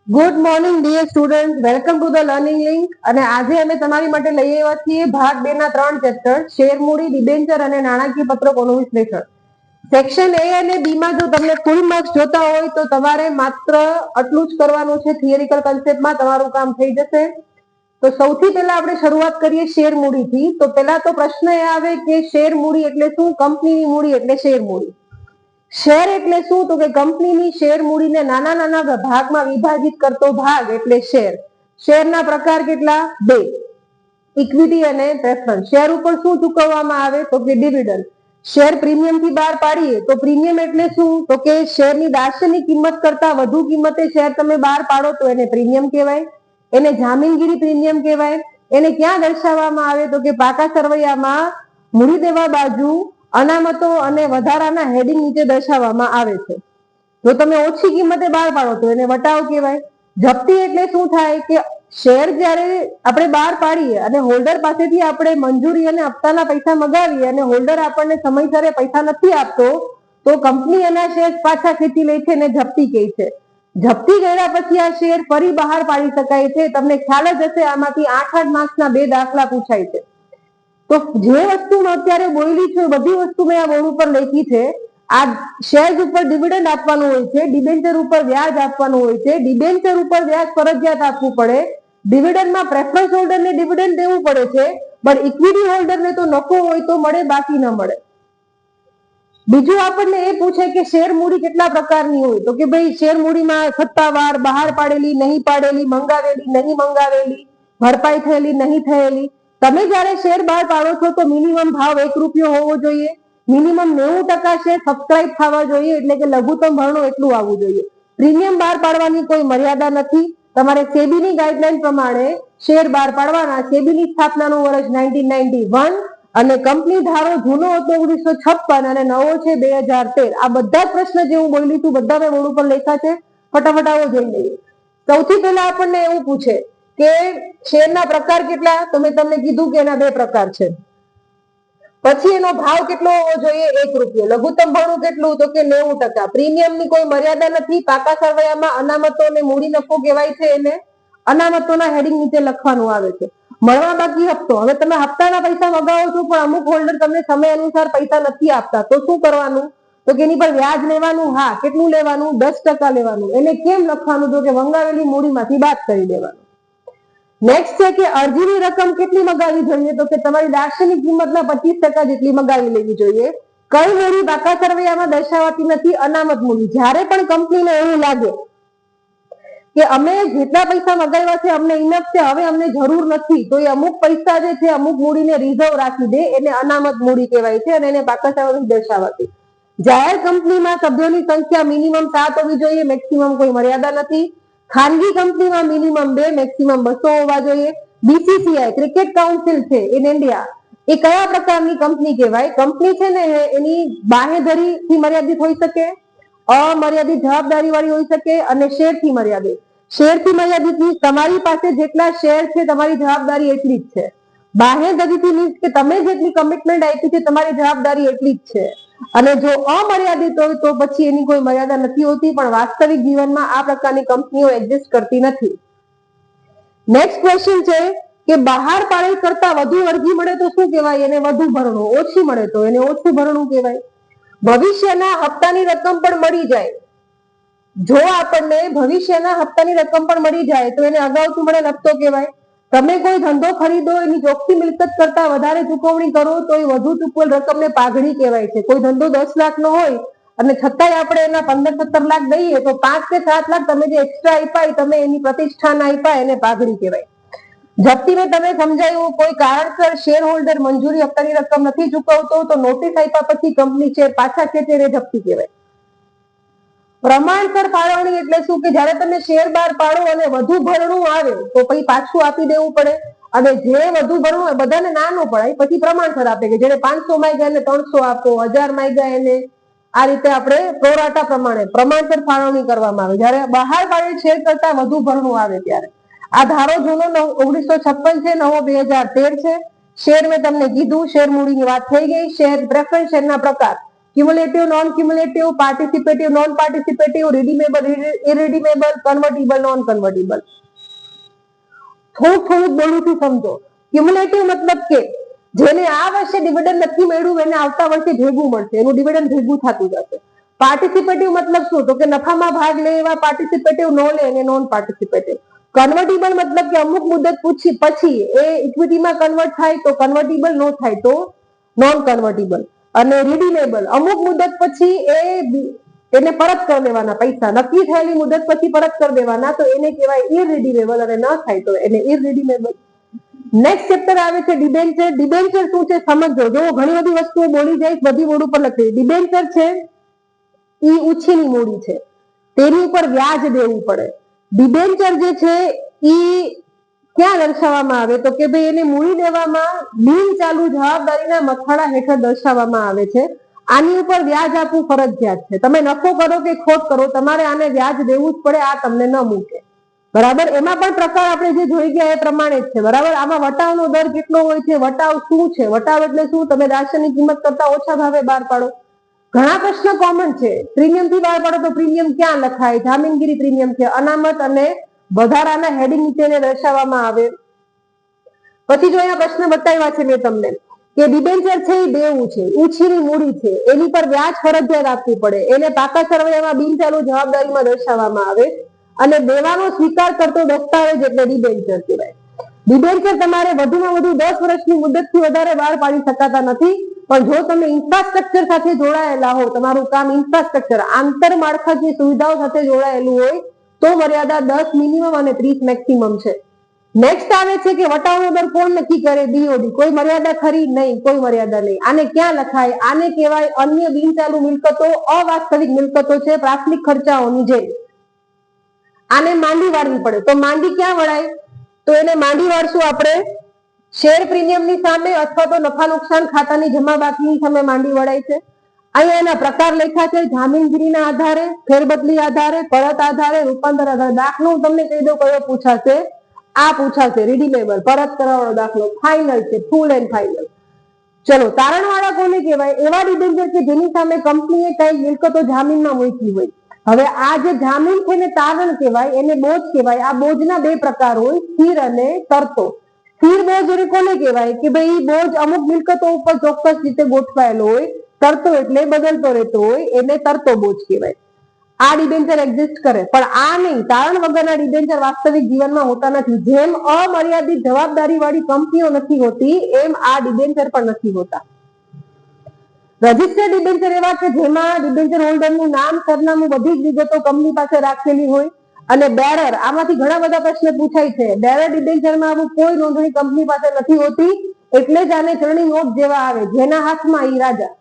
Good morning dear student, welcome to the learning link. અને આજે અમે તમારી માટે લઈ આવ્યા છીએ ભાગ 2 ના 3 ચેપ્ટર શેર મૂડી, ડિબેન્ચર અને નાણાકીય પત્રકોનું વિશ્લેષણ. સેક્શન એ અને બી માં જો તમને ફૂલ માર્ક્સ જોતા હોય તો તમારે માત્ર આટલું જ કરવાનું છે. થિયરિકલ કન્સેપ્ટમાં તમારું કામ થઈ જશે. તો સૌથી પહેલા આપણે શરૂઆત કરીએ શેર મૂડીથી. તો પહેલા તો પ્રશ્ન એ આવે કે શેર મૂડી એટલે શું? કંપનીની મૂડી એટલે શેર મૂડી. શેર એટલે શું? તો કે કંપનીની શેર મૂડીને નાના નાના ભાગમાં વિભાજિત કરતો ભાગ એટલે શેર. શેરના પ્રકાર કેટલા? 2, ઇક્વિટી અને પ્રેફરન્સ. શેર ઉપર શું ચૂકવવામાં આવે? તો કે ડિવિડન્ડ. શેર પ્રીમિયમ થી બહાર પાડીએ તો પ્રીમિયમ એટલે શું? તો કે શેરની દાર્શનિક કિંમત કરતા વધુ કિંમતે શેર તમે બહાર પાડો તો એને પ્રીમિયમ કહેવાય. એને જામીનગીરી પ્રીમિયમ કહેવાય. એને ક્યાં દર્શાવવામાં આવે? તો કે પાકા સરવૈયામાં મૂડી દેવા બાજુ અનામતો અને વધારાના હેડિંગ નીચે દર્શાવવામાં આવે છે. જો તમે ઓછી કિંમતે બહાર પાડો તો એને વટાવ કહેવાય. જપ્તી એટલે શું થાય? કે શેર જ્યારે આપણે બહાર પાડીએ અને હોલ્ડર પાસેથી આપણે મંજૂરી અને હપ્તાના પૈસા મગાવીએ અને હોલ્ડર આપણને સમયસર પૈસા નથી આપતો તો કંપની એના શેર પાછા ખેંચી લે છે અને જપ્તી કહે છે. જપ્તી કર્યા પછી આ શેર ફરી બહાર પાડી શકાય છે. તમને ખ્યાલ જ હશે, આમાંથી 8 માર્ક્સના 2 દાખલા પૂછાય છે. તો જે વસ્તુ અત્યારે બોલી છે બધી વસ્તુ મેં આ બોર્ડ ઉપર લખી છે. આ શેર્સ ઉપર ડિવિડન્ડ આપવાનું હોય છે, ડિબેન્ચર ઉપર વ્યાજ આપવાનું હોય છે, ડિબેન્ચર ઉપર વ્યાજ ફરજિયાત આપવું પડે, ડિવિડન્ડમાં પ્રેફરન્સ હોલ્ડરને ડિવિડન્ડ દેવું પડે છે, પણ ઇક્વિટી હોલ્ડરને તો નફો હોય તો મળે, બાકી ન મળે. બીજું આપણને એ પૂછે કે શેર મૂડી કેટલા પ્રકારની હોય? તો કે ભાઈ શેર મૂડીમાં સત્તાવાર, બહાર પાડેલી, નહીં પાડેલી, મંગાવેલી, નહીં મંગાવેલી, ભરપાઈ થયેલી, નહીં થયેલી. તમે જયારે શેર બહાર પાડો છો તો મિનિમમ ભાવ 1 રૂપિયો હોવો જોઈએ. મિનિમમ 90% શેર સબસ્ક્રાઇબ થવા જોઈએ, એટલે કે લઘુત્તમ ભરણું એટલું આવવું જોઈએ. પ્રીમિયમ બહાર પાડવાની કોઈ મર્યાદા નથી. તમારે સેબીની ગાઈડલાઈન પ્રમાણે શેર બહાર પાડવાના. સેબીની સ્થાપનાનું વર્ષ 1991 અને કંપની ધારો જૂનો હતો 1956 અને નવો છે 2013. આ બધા પ્રશ્ન જે હું બોલી છું બધા મેં બોર્ડ ઉપર લખ્યા છે. ફટાફટ આવો જોઈ લઈએ. સૌથી પહેલા આપણને એવું પૂછે કે શેરના પ્રકાર કેટલા? તો મેં તમને કીધું કે એના 2 પ્રકાર છે. પછી એનો ભાવ કેટલો હોવો જોઈએ? 1 રૂપિયો. લઘુત્તમ ભરણું કેટલું? તો કે 90%. પ્રીમિયમની કોઈ મર્યાદા નથી. પાકા સરવૈયામાં અનામતો અને મૂડી નફો કહેવાય છે. એને અનામતોના હેડિંગ નીચે લખવાનું આવે છે. મળવા બાકી હપ્તો. હવે તમે હપ્તાના પૈસા મગાવો છો પણ અમુક હોલ્ડર તમને સમય અનુસાર પૈસા નથી આપતા તો શું કરવાનું? તો કે એની પર વ્યાજ લેવાનું. હા, કેટલું લેવાનું? 10% લેવાનું. એને કેમ લખવાનું? તો કે મંગાવેલી મૂડીમાંથી બાદ કરી દેવાનું. નેક્સ્ટ છે કે અરજીની રકમ કેટલી મગાવી જોઈએ? તો કે તમારી દાર્શનિક કિંમતના 25% જેટલી મગાવી લેવી જોઈએ. કઈ મૂડી પાકા સરવૈયામાં દર્શાવાતી નથી? અનામત મૂડી. જ્યારે પણ કંપનીને એવું લાગે કે અમે જેટલા પૈસા મગાવ્યા છે અમને ઇનફ છે, હવે અમને જરૂર નથી, તો એ અમુક પૈસા જે છે અમુક મૂડીને રિઝર્વ રાખી દે, એને અનામત મૂડી કહેવાય છે અને એને પાકા સરવૈયા દર્શાવાતી. જાહેર કંપનીમાં સભ્યોની સંખ્યા મિનિમમ 7 હોવી જોઈએ, મેક્સિમમ કોઈ મર્યાદા નથી. ખાનગી કંપનીમાં મિનિમમ 2, મેક્સિમમ 200 હોવા જોઈએ. બીસીસીઆઈ ક્રિકેટ કાઉન્સિલ છે ઇન ઇન્ડિયા, એ કયા પ્રકારની કંપની કહેવાય? કંપની છે ને એની બાહેધરીથી મર્યાદિત હોઈ શકે, અમર્યાદિત જવાબદારી વાળી હોઈ શકે અને શેરથી મર્યાદિત. શેરથી મર્યાદિત તમારી પાસે જેટલા શેર છે તમારી જવાબદારી એટલી જ છે. બાહેધરીથી મીન્સ કે તમે જેટલી કમિટમેન્ટ આપી છે તમારી જવાબદારી એટલી જ છે. અને જો અમર્યાદિત હોય તો પછી એની કોઈ મર્યાદા નથી હોતી, પણ વાસ્તવિક જીવનમાં આ પ્રકારની કંપનીઓ એક્ઝિસ્ટ કરતી નથી. નેક્સ્ટ ક્વેશ્ચન છે કે બહાર પાડેલ કરતા વધુ અરજી મળે તો શું કહેવાય? એને વધુ ભરણું. ઓછી મળે તો એને ઓછું ભરણું કહેવાય. ભવિષ્યના હપ્તાની રકમ પણ મળી જાય. જો આપણને ભવિષ્યના હપ્તાની રકમ પણ મળી જાય તો એને અગાઉથી મળેલ હપ્તો કહેવાય. તમે કોઈ ધંધો ખરીદો, એની ચોખ્ખી મિલકત કરતા વધારે ચૂકવણી કરો તો એ વધુ ચૂકવેલ રકમને પાઘડી કહેવાય છે. કોઈ ધંધો 10 લાખનો હોય અને છતાંય આપણે એના 15-17 લાખ દઈએ તો 5 કે 7 લાખ તમે જે એક્સ્ટ્રા આપ્યા તમે એની પ્રતિષ્ઠાના આપ્યા એને પાઘડી કહેવાય. જપ્તીને તમે સમજાયું, કોઈ કારણસર શેર હોલ્ડર મંજૂરી હપ્તાની રકમ નથી ચૂકવતો તો નોટિસ આપ્યા પછી કંપની શેર પાછા ખેંચે એને જપ્તી કહેવાય. પ્રમાણસર ફાળવણી એટલે શું? કે જ્યારે તમે શેર બહાર પાડો અને વધુ ભરણું આવે તો પછી પાછું આપી દેવું પડે, અને જે વધુ ભરણું હોય બધાને ના ન પડાય, પછી પ્રમાણસર આપે કે જેને 500 માંગ્યા એને 300 આપો, 1000 માંગ્યા એને. આ રીતે આપણે પ્રોરાટા પ્રમાણે પ્રમાણસર ફાળવણી કરવામાં આવે જ્યારે બહાર પાડેલ શેર કરતા વધુ ભરણું આવે ત્યારે. આ ધારો જૂનો 1956 છે, નવો 2013 છે. શેર મેં તમને કીધું, શેર મૂડીની વાત થઈ ગઈ. શેર પ્રેફરન્સ શેરના પ્રકાર. Cumulative, non cumulative, participative, non participative, redeemable, irredeemable, convertible, non convertible. થોડુંક બોલું છું, સમજો. ક્યુમ્યુલેટિવ મતલબ કે જેને આ વર્ષે ડિવિડન્ડ નથી મળ્યું એને આવતા વર્ષે ભેગું મળશે, એનું ડિવિડન્ડ ભેગું થતું જશે. પાર્ટિસિપેટિવ મતલબ શું? તો કે નફામાં ભાગ લે એવા પાર્ટિસિપેટિવ, નો લે અને નોન પાર્ટિસિપેટિવ. કન્વર્ટિબલ મતલબ કે અમુક મુદત પછી એ ઇક્વિટીમાં કન્વર્ટ થાય તો કન્વર્ટિબલ, નો થાય તો નોન કન્વર્ટિબલ. અને રિડીમેબલ અમુક મુદત પછી એને પરત કરી દેવાના, પૈસા નક્કી થયેલી મુદત પછી પરત કરી દેવાના, તો એને કહેવાય ઇરરિડીમેબલ, અને ન થાય તો એને ઇરરિડીમેબલ. નેક્સ્ટ ચેપ્ટર આવે છે ડિબેન્ચર. ડિબેન્ચર શું છે સમજો. જો ઘણી બધી વસ્તુઓ બોલી જાય, બધી બોર્ડ ઉપર લખી. ડિબેન્ચર છે ઈ ઉછીની મૂડી છે, તેની ઉપર વ્યાજ દેવું પડે. ડિબેન્ચર જે છે ઈ ક્યાં દર્શાવવામાં આવે? તો કે ભાઈ એને મૂડી દેવામાં બિન ચાલુ જવાબદારીના મથાળા હેઠળ દર્શાવવામાં આવે છે. આની ઉપર વ્યાજ આપવું ફરજિયાત છે. તમે નફો કરો કે ખોટ કરો, તમારે આને વ્યાજ દેવું જ પડે, આ તમને ન મૂકે. બરાબર. એમાં પણ પ્રકાર આપણે જે જોઈ ગયા એ પ્રમાણે જ છે. બરાબર. આમાં વટાવનો દર કેટલો હોય છે? વટાવ શું છે? વટાવ એટલે શું? તમે રાશનની કિંમત કરતા ઓછા ભાવે બહાર પાડો. ઘણા પ્રશ્ન કોમન છે. પ્રીમિયમ થી બહાર પાડો તો પ્રીમિયમ ક્યાં લખાય? જામીનગીરી પ્રીમિયમ છે. અનામત અને વધારાના હેડિંગ નીચે દર્શાવવામાં આવે. પછી જો અહીંયા પ્રશ્ન બતાવ્યા છે મેં તમને કે ડિબેન્ચર છે એ દેવું છે, ઉછીની મૂડી છે, એની પર વ્યાજ ફરજિયાત આપવું પડે, એને પાકા સરવૈયામાં બિનચાલુ જવાબદારીમાં દર્શાવવામાં આવે, અને દેવાનો સ્વીકાર કરતો દસ્તાવેજ એટલે ડિબેન્ચર કહેવાય. ડિબેન્ચર તમારે વધુમાં વધુ 10 વર્ષની મુદતથી વધારે બહાર પાડી શકાતા નથી. પણ જો તમે ઇન્ફ્રાસ્ટ્રક્ચર સાથે જોડાયેલા હો, તમારું કામ ઇન્ફ્રાસ્ટ્રક્ચર, આંતરમાળખાકીય સુવિધાઓ સાથે જોડાયેલું હોય તો મર્યાદા 10 મિનિમમ અને 30 મેક્સિમમ છે. નેક્સ્ટ આવે છે કે વટાવનો દર કોણ નક્કી કરે? બીઓડી. કોઈ મર્યાદા ખરી? નહીં, કોઈ મર્યાદા નહીં. આને ક્યાં લખાય? આને કહેવાય અન્ય બિનચાલુ મિલકતો, અવાસ્તવિક મિલકતો છે, પ્રાથમિક ખર્ચાઓની જેમ. આને માંડી વાળવી પડે. તો માંડી ક્યાં વળાય? તો એને માંડી વાળશું આપણે શેર પ્રીમિયમની સામે અથવા તો નફા નુકસાન ખાતાની જમા બાકીની સામે માંડી વળાય છે. અહીંયા એના પ્રકાર લખ્યા છે: જામીનગીરીના આધારે, ફેરબદલી આધારે, પરત આધારે, રૂપાંતર આધારે. દાખલો હું તમને કહી દઉં કયો પૂછાશે. આ પૂછાશે રિડીમેબલ, પરત કરવાનો દાખલો. ફાઇનલ છે, ફૂલ એન્ડ ફાઇનલ. ચલો, તારણવાળા કોને કહેવાય? એવા ડિબેન્ચર કે જેની સામે કંપનીએ કઈ મિલકતો જામીનમાં મૂકી હોય. હવે આ જે જામીન છે ને તારણ કહેવાય, એને બોજ કહેવાય. આ બોજના બે પ્રકાર હોય, સ્થિર અને તરતો. સ્થિર બોજ એટલે કોને કહેવાય? કે ભાઈ બોજ અમુક મિલકતો ઉપર ચોક્કસ રીતે ગોઠવાયેલો હોય. તરતો એટલે બદલતો રહેતો હોય, એટલે તરતો બોજ કહેવાય. આ ડિબેન્ચર એક્ઝિસ્ટ કરે. પણ આ નહીં, તારણ વગરના ડિબેન્ચર વાસ્તવિક જીવનમાં હોતા નથી. જેમ અમર્યાદિત જવાબદારી વાળી કંપનીઓ નથી હોતી, એમ આ ડિબેન્ચર પણ નથી હોતા. રજિસ્ટર્ડ ડિબેન્ચર એવા કે જેમાં ડિબેન્ચર હોલ્ડરનું નામ, સરનામું, બધી જ વિગતો કંપની પાસે રાખેલી હોય. અને બેરર, આમાંથી ઘણા બધા પ્રશ્ન પૂછાય છે. બેરર ડિબેન્ચરમાં આવું કોઈ નોંધણી કંપની પાસે નથી હોતી, એટલે જ આને ચલણી નોટ જેવા આવે, જેના હાથમાં ઈ રાજા.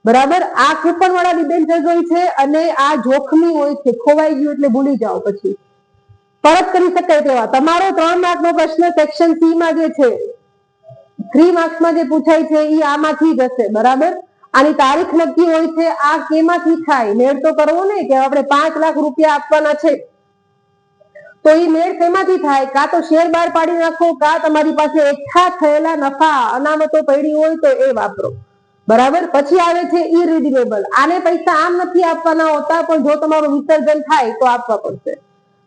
બરાબર. આ કૂપન વાળા ડિબેન્ચર હોય છે, અને આ જોખમી હોય છે. ખોવાઈ ગયું એટલે ભૂલી જાઓ, પછી પરત કરી શકાય તેવા. તમારો 3 માર્કનો પ્રશ્ન સેક્શન સી માં જે છે, 3 માર્ક્સમાં જે પૂછાય છે એ આમાંથી જ હશે. બરાબર. આની તારીખ નક્કી હોય છે. આ કેમાંથી થાય? મેળ તો કરવો ને કે આપણે 5 લાખ રૂપિયા આપવાના છે, તો એ મેળ શેમાંથી થાય? કાં તો શેર બહાર પાડી નાખો, કાં તમારી પાસે એકઠા થયેલા નફા અનામતો પડી હોય તો એ વાપરો. બરાબર. પછી આવે છે ઇરરિડીમેબલ. આને પૈસા આમ નથી આપવાના હોતા, પણ જો તમારું વિસર્જન થાય તો આપવા પડશે.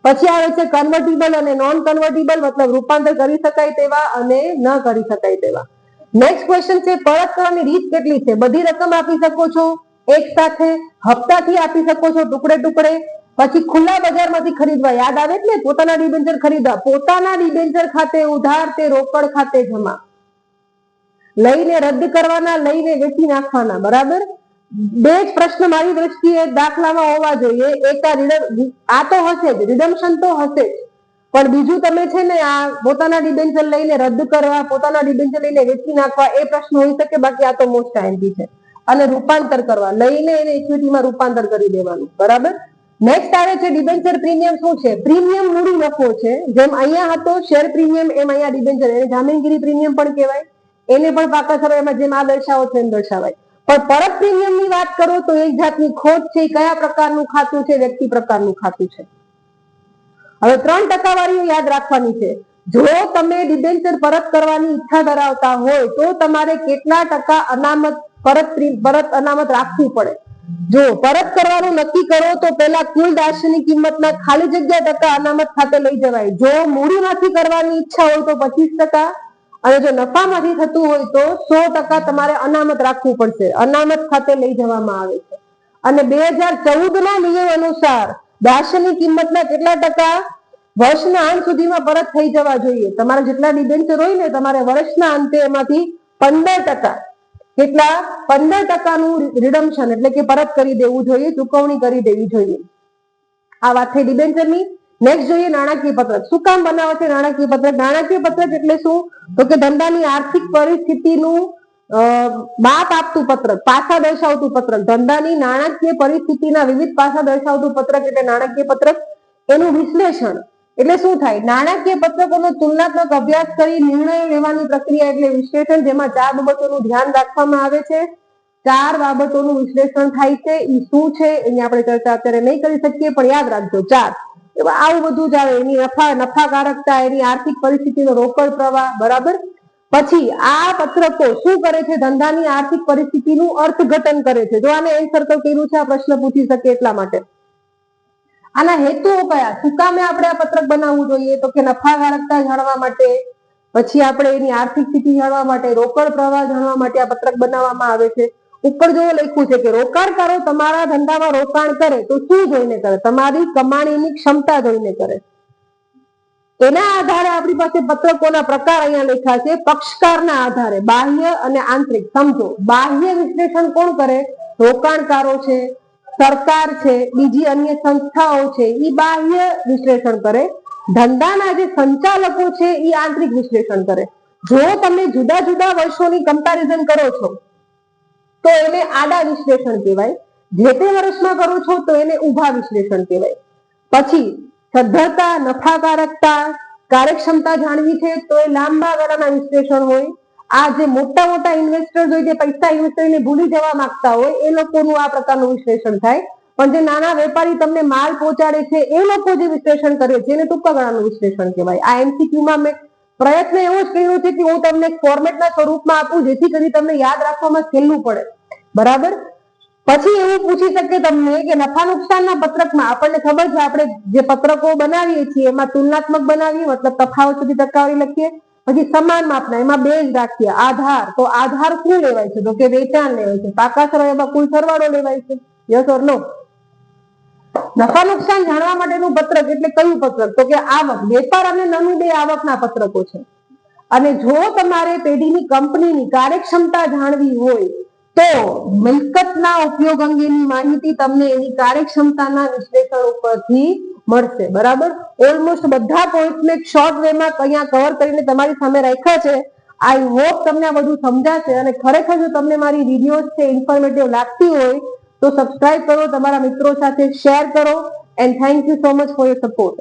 પછી આવે છે કન્વર્ટિબલ અને નોન કન્વર્ટિબલ, મતલબ રૂપાંતર કરી શકાય તેવા અને ન કરી શકાય તેવા. નેક્સ્ટ ક્વેશ્ચન છે પરત કરવાની રીત કેટલી છે? બધી રકમ આપી શકો છો એક સાથે, હપ્તાથી આપી શકો છો ટુકડે ટુકડે, પછી ખુલ્લા બજારમાંથી ખરીદવા. યાદ આવે ને, પોતાના ડિબેન્ચર ખરીદવા. પોતાના ડિબેન્ચર ખાતે ઉધાર, તે રોકડ ખાતે જમા. લઈને રદ કરવાના, લઈને વેચી નાખવાના. બરાબર. બે જ પ્રશ્ન મારી દ્રષ્ટિએ દાખલામાં હોવા જોઈએ. એક આ તો હશે જ, રિડમ્પશન તો હશે જ, પણ બીજું તમે છે ને આ પોતાના ડિબેન્ચર લઈને રદ કરવા, પોતાના ડિબેન્ચર લઈને વેચી નાખવા, એ પ્રશ્ન હોઈ શકે. બાકી આ તો મોસ્ટ આઈએમપી છે. અને રૂપાંતર કરવા, લઈને એને ઇક્વિટીમાં રૂપાંતર કરી દેવાનું. બરાબર. નેક્સ્ટ આવે છે ડિબેન્ચર પ્રીમિયમ. શું છે? પ્રીમિયમ મૂડી નફો છે. જેમ અહીંયા હતો શેર પ્રીમિયમ, એમ અહીંયા ડિબેન્ચર, એને જામીનગીરી પ્રીમિયમ પણ કહેવાય. એને પણ પાકા સરવૈયામાં જેમ આ દર્શાવો છે એમ દર્શાવાય. પણ પરત પ્રીમિયમની વાત કરો તો એક જાતની ખોટ છે. કયા પ્રકારનું ખાતું છે? વ્યક્તિ પ્રકારનું ખાતું છે. હવે 3% વાળી યાદ રાખવાની છે. જો તમે ડિબેન્ચર પરત કરવાની ઈચ્છા ધરાવતા હોય તો તમારે કેટલા ટકા અનામત પરત અનામત રાખવું પડે. જો પરત કરવાનું નક્કી કરો તો પહેલા કુલ દાસની કિંમતના ખાલી જગ્યા ટકા અનામત ખાતે લઈ જવાય. જો મૂડીમાંથી કરવાની ઈચ્છા હોય તો 25%, અને જો નફામાંથી થતું હોય તો 100% તમારે અનામત રાખવું પડશે. અનામત ખાતે લઈ જવામાં આવે છે. અને 2014 ના નિયમ અનુસાર દાસની કિંમતના કેટલા ટકા વર્ષના અંત સુધીમાં પરત થઈ જવા જોઈએ. તમારા જેટલા ડિબેન્ચર હોય ને તમારે વર્ષના અંતે એમાંથી 15%, કેટલા 15%નું રિડમ્પશન એટલે કે પરત કરી દેવું જોઈએ, ચૂકવણી કરી દેવી જોઈએ. આ વાત થઈ ડિબેન્ચરની. નેક્સ્ટ જોઈએ નાણાકીય પત્રક. શું કામ બનાવે છે નાણાકીય પત્રક? નાણાકીય પત્રક એટલે શું? તો કે ધંધાની આર્થિક પરિસ્થિતિનું માપ આપતું પત્રક, પાસા દર્શાવતું પત્રક. ધંધાની નાણાકીય પરિસ્થિતિના વિવિધ પાસા દર્શાવતું પત્રક એટલે નાણાકીય પત્રક. એનું વિશ્લેષણ એટલે શું થાય? નાણાકીય પત્રકોનો તુલનાત્મક અભ્યાસ કરી નિર્ણય લેવાની પ્રક્રિયા એટલે વિશ્લેષણ, જેમાં 4 બાબતોનું ધ્યાન રાખવામાં આવે છે. 4 બાબતોનું વિશ્લેષણ થાય છે. એ શું છે એની આપણે ચર્ચા અત્યારે નહીં કરી શકીએ, પણ યાદ રાખજો 4. આવું બધું જ આવે. એની નફાકારકતા, એની આર્થિક પરિસ્થિતિનો રોકડ પ્રવાહ, બરાબર. પછી આ પત્રકો શું કરે છે? ધંધાની આર્થિક પરિસ્થિતિનું અર્થઘટન કરે છે. જો આને એન સર્કલ કર્યું છે, આ પ્રશ્ન પૂછી શકે એટલા માટે. આના હેતુઓ કયા? શું કામે આપણે આ પત્રક બનાવવું જોઈએ? તો કે નફાકારકતા જાણવા માટે, પછી આપણે એની આર્થિક સ્થિતિ જાણવા માટે, રોકડ પ્રવાહ જાણવા માટે આ પત્રક બનાવવામાં આવે છે. ઉપર જો લખ્યું છે કે રોકાણકારો તમારા ધંધામાં રોકાણ કરે તો શું જોઈને કરે? તમારી કમાણીની ક્ષમતા જોઈને કરે. એના આધારે આપણી પાસે પત્રકોના પ્રકાર અહીંયા લખ્યા છે. પક્ષકારના આધારે બાહ્ય અને આંતરિક. સમજો, બાહ્ય વિશ્લેષણ કોણ કરે? રોકાણકારો છે, સરકાર છે, બીજી અન્ય સંસ્થાઓ છે, એ બાહ્ય વિશ્લેષણ કરે. ધંધાના જે સંચાલકો છે એ આંતરિક વિશ્લેષણ કરે. જો તમે જુદા જુદા વર્ષોની કમ્પેરિઝન કરો છો તો એને આડા વિશ્લેષણ કહેવાય. જે તે વર્ષમાં કરો છો તો એને ઊભા વિશ્લેષણ કહેવાય. પછી સદ્ધરતા, નફાકારકતા, કાર્યક્ષમતા જાણવી છે તો એ લાંબા ગાળાના વિશ્લેષણ હોય. આ જે મોટા મોટા ઇન્વેસ્ટર્સ હોય, જે પૈસા ઇન્વેસ્ટ કરીને ભૂલી જવા માંગતા હોય, એ લોકોનું આ પ્રકારનું વિશ્લેષણ થાય. પણ જે નાના વેપારી તમને માલ પહોંચાડે છે એ લોકો જે વિશ્લેષણ કરે છે એને ટૂંકા ગાળાનું વિશ્લેષણ કહેવાય. આ એમસીક્યુમાં મેં પ્રયત્ન એવો જ કર્યો છે કે હું તમને ફોર્મેટના સ્વરૂપમાં આપું જેથી કરી તમને યાદ રાખવામાં સહેલું પડે, બરાબર. પછી એવું પૂછી શકે તમને કે નફા નુકસાનના પત્રકમાં આપણને ખબર છે, આપણે જે પત્રકો બનાવીએ છીએ એમાં તુલનાત્મક બનાવીએ, મતલબ તફાવત સુધી ટકાવારી લખીએ. પછી સમાન માપના, એમાં 2 જ રાખીએ. આધાર, તો આધાર શું લેવાય છે? તો કે વેચાણ લેવાય છે. પાકા સરવાળામાં કુલ સરવાળો લેવાય છે. યસ ઓર નો? નફા નુકસાન જાણવા માટેનું પત્રક એટલે કયું પત્રક? તો કે આવક, વેપાર અને નાનું 2 આવકના પત્રકો છે. અને જો તમારે પેઢીની કંપનીની કાર્યક્ષમતા જાણવી હોય તો મિલકતના ઉપયોગ અંગેની માહિતી તમને એની કાર્યક્ષમતાના વિશ્લેષણ ઉપરથી મળશે, બરાબર. ઓલમોસ્ટ બધા પોઈન્ટ મેં શોર્ટ વેમાં અહીંયા કવર કરીને તમારી સામે રાખ્યા છે. આઈ હોપ તમને આ બધું સમજાશે. અને ખરેખર જો તમને મારી વિડીયોઝ છે ઇન્ફોર્મેટિવ લાગતી હોય તો સબસ્ક્રાઇબ કરો, તમારા મિત્રો સાથે શેર કરો. And thank you so much for your support.